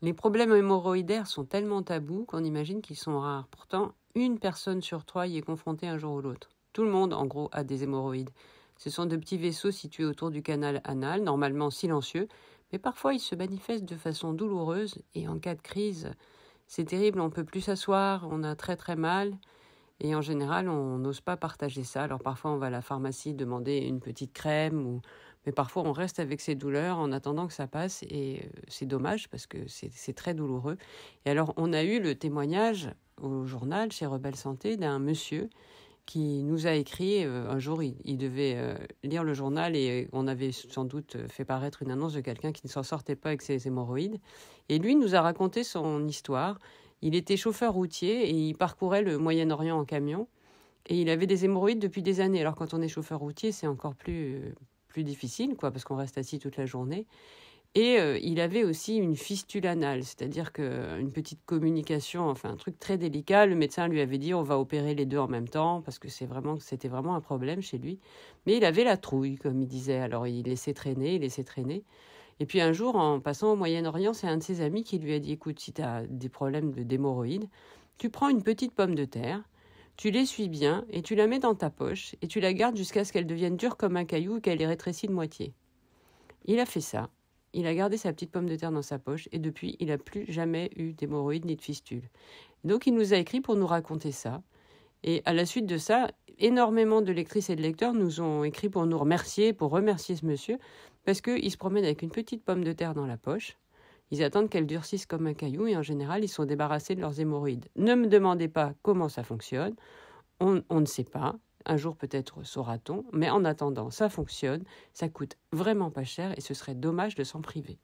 Les problèmes hémorroïdaires sont tellement tabous qu'on imagine qu'ils sont rares. Pourtant, une personne sur trois y est confrontée un jour ou l'autre. Tout le monde, en gros, a des hémorroïdes. Ce sont de petits vaisseaux situés autour du canal anal, normalement silencieux, mais parfois ils se manifestent de façon douloureuse et en cas de crise, c'est terrible, on ne peut plus s'asseoir, on a très très mal et en général on n'ose pas partager ça. Alors parfois on va à la pharmacie demander une petite crème, mais parfois on reste avec ces douleurs en attendant que ça passe et c'est dommage parce que c'est très douloureux. Et alors on a eu le témoignage au journal chez Rebelle Santé d'un monsieur qui nous a écrit, un jour il devait lire le journal et on avait sans doute fait paraître une annonce de quelqu'un qui ne s'en sortait pas avec ses hémorroïdes. Et lui nous a raconté son histoire. Il était chauffeur routier et il parcourait le Moyen-Orient en camion. Et il avait des hémorroïdes depuis des années. Alors quand on est chauffeur routier, c'est encore plus difficile, quoi, parce qu'on reste assis toute la journée. Et il avait aussi une fistule anale, c'est-à-dire qu'une petite communication, enfin un truc très délicat. Le médecin lui avait dit on va opérer les deux en même temps parce que c'était vraiment un problème chez lui. Mais il avait la trouille, comme il disait. Alors il laissait traîner, il laissait traîner. Et puis un jour, en passant au Moyen-Orient, c'est un de ses amis qui lui a dit écoute, si tu as des problèmes d'hémorroïdes, tu prends une petite pomme de terre, tu l'essuies bien et tu la mets dans ta poche et tu la gardes jusqu'à ce qu'elle devienne dure comme un caillou et qu'elle ait rétréci de moitié. Il a fait ça. Il a gardé sa petite pomme de terre dans sa poche et depuis, il n'a plus jamais eu d'hémorroïdes ni de fistules. Donc, il nous a écrit pour nous raconter ça. Et à la suite de ça, énormément de lectrices et de lecteurs nous ont écrit pour nous remercier, pour remercier ce monsieur, parce qu'ils se promènent avec une petite pomme de terre dans la poche. Ils attendent qu'elle durcisse comme un caillou et en général, ils sont débarrassés de leurs hémorroïdes. Ne me demandez pas comment ça fonctionne. On ne sait pas. Un jour peut-être saura-t-on. Mais en attendant, ça fonctionne. Ça coûte vraiment pas cher et ce serait dommage de s'en priver.